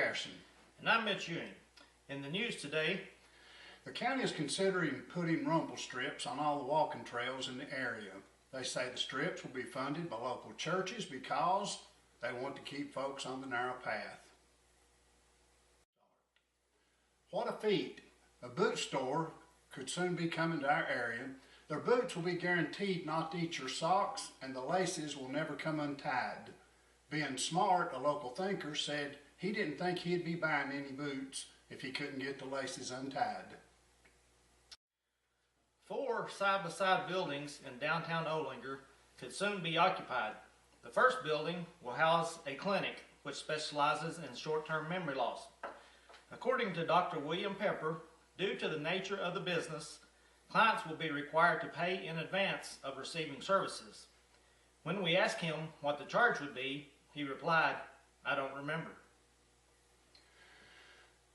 Garrison. And I'm Mitch Ewing. In the news today, the county is considering putting rumble strips on all the walking trails in the area. They say the strips will be funded by local churches because they want to keep folks on the narrow path. What a feat! A boot store could soon be coming to our area. Their boots will be guaranteed not to eat your socks, and the laces will never come untied. Being smart, a local thinker said he didn't think he'd be buying any boots if he couldn't get the laces untied. 4 side-by-side buildings in downtown Olinger could soon be occupied. The first building will house a clinic which specializes in short-term memory loss. According to Dr. William Pepper, due to the nature of the business, clients will be required to pay in advance of receiving services. When we asked him what the charge would be, he replied, "I don't remember."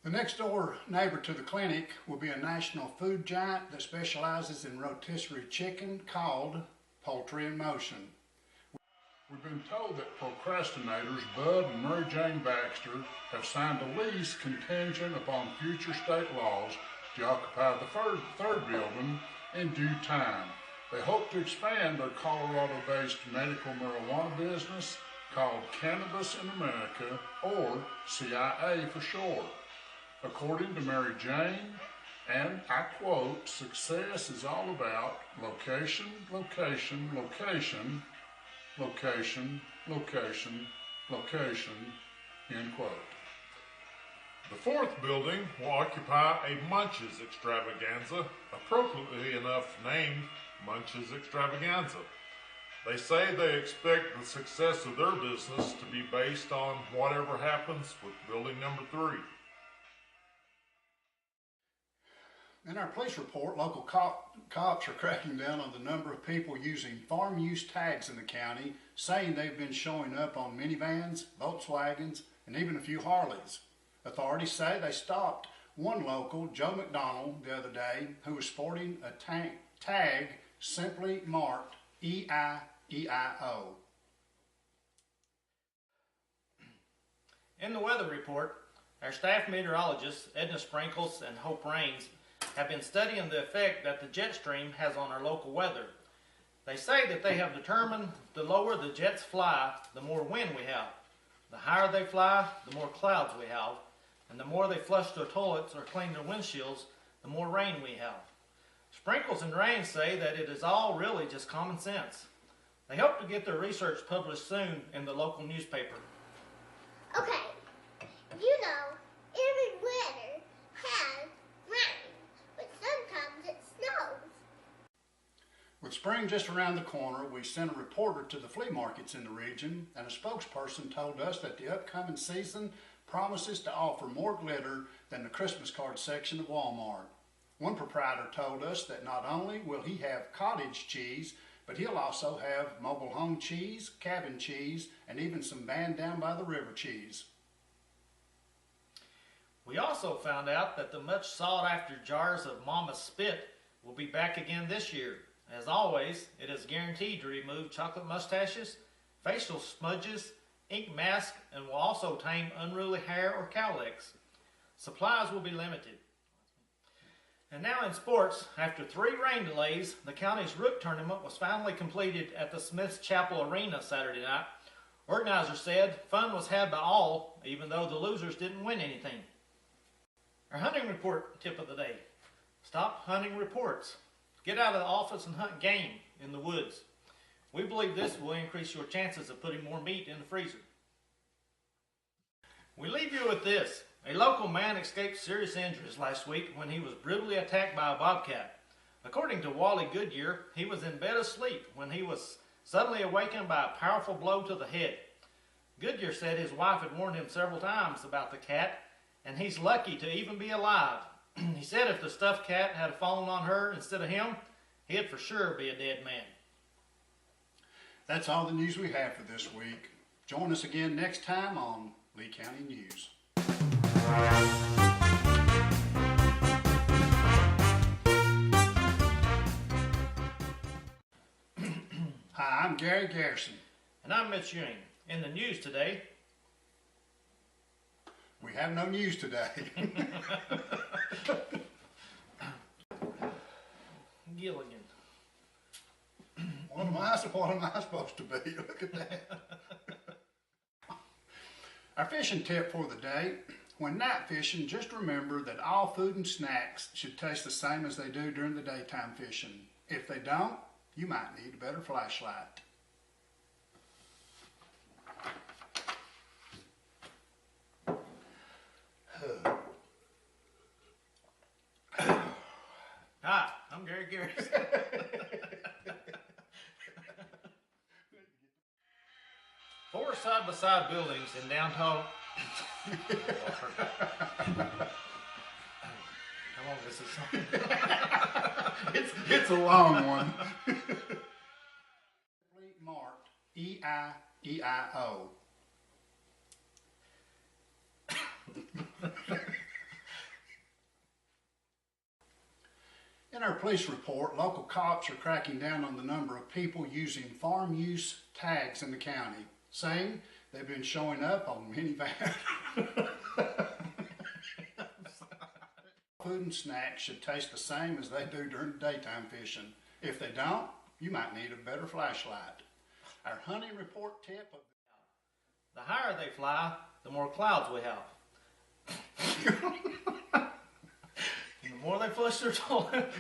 The next door neighbor to the clinic will be a national food giant that specializes in rotisserie chicken called Poultry in Motion. We've been told that procrastinators Bud and Mary Jane Baxter have signed a lease contingent upon future state laws to occupy the third building in due time. They hope to expand their Colorado-based medical marijuana business called Cannabis in America, or CIA for short. According to Mary Jane, and I quote, "Success is all about location, location, location, location, location, location," end quote. The fourth building will occupy a Munches extravaganza, appropriately enough named Munches Extravaganza. They say they expect the success of their business to be based on whatever happens with building number 3. In our police report, local cops are cracking down on the number of people using farm use tags in the county, saying they've been showing up on minivans, Volkswagens, and even a few Harleys. Authorities say they stopped one local, Joe McDonald, the other day, who was sporting a tag simply marked EIEIO. In the weather report, our staff meteorologists, Edna Sprinkles and Hope Rains, have been studying the effect that the jet stream has on our local weather. They say that they have determined the lower the jets fly, the more wind we have. The higher they fly, the more clouds we have. And the more they flush their toilets or clean their windshields, the more rain we have. Sprinkles and Rain say that it is all really just common sense. They hope to get their research published soon in the local newspaper. Okay, you know, every winter has rain, but sometimes it snows. With spring just around the corner, we sent a reporter to the flea markets in the region, and a spokesperson told us that the upcoming season promises to offer more glitter than the Christmas card section of Walmart. One proprietor told us that not only will he have cottage cheese, but he'll also have mobile home cheese, cabin cheese, and even some band down by the river cheese. We also found out that the much sought after jars of Mama's Spit will be back again this year. As always, it is guaranteed to remove chocolate mustaches, facial smudges, ink masks, and will also tame unruly hair or cowlicks. Supplies will be limited. And now in sports, after 3 rain delays, the county's Rook tournament was finally completed at the Smith's Chapel Arena Saturday night. Organizers said fun was had by all, even though the losers didn't win anything. Our hunting report tip of the day: stop hunting reports. Get out of the office and hunt game in the woods. We believe this will increase your chances of putting more meat in the freezer. We leave you with this. A local man escaped serious injuries last week when he was brutally attacked by a bobcat. According to Wally Goodyear, he was in bed asleep when he was suddenly awakened by a powerful blow to the head. Goodyear said his wife had warned him several times about the cat, and he's lucky to even be alive. He said if the stuffed cat had fallen on her instead of him, he'd for sure be a dead man. That's all the news we have for this week. Join us again next time on Lee County News. Hi, I'm Gary Garrison. And I'm Mitch Ewing. In the news today, We have no news today. Gilligan. What am I supposed to be? Look at that. Our fishing tip for the day: when night fishing, just remember that all food and snacks should taste the same as they do during the daytime fishing. If they don't, you might need a better flashlight. Hi, I'm Gary Garrison. Four side-by-side buildings in downtown. How long is this song? It's a long one. Marked E-I-E-I-O. In our police report, local cops are cracking down on the number of people using farm use tags in the county, saying they've been showing up on minivans. Food and snacks should taste the same as they do during daytime fishing. If they don't, you might need a better flashlight. Our hunting report tip of The higher they fly, the more clouds we have. The more they flush their toilet.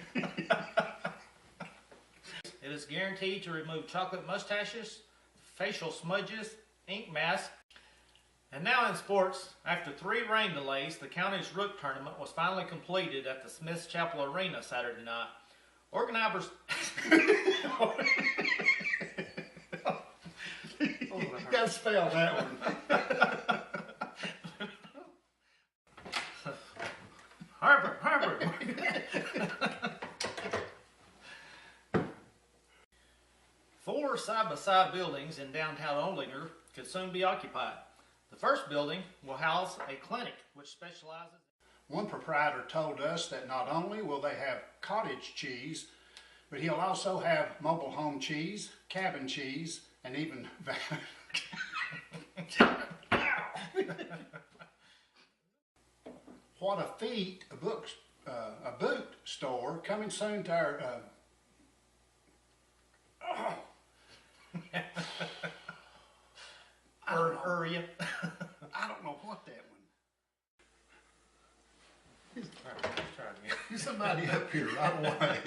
It is guaranteed to remove chocolate mustaches, facial smudges, ink masks. And now in sports, after 3 rain delays, the county's Rook tournament was finally completed at the Smith's Chapel Arena Saturday night. Organizers... You gotta spell that one. Harvard. Four side-by-side buildings in downtown Olinger could soon be occupied. The first building will house a clinic which specializes. One proprietor told us that not only will they have cottage cheese, but he'll also have mobile home cheese, cabin cheese, and even What a feat! A boot store coming soon to our. Area. I don't know what that one. Let's try it again. Somebody up here right away.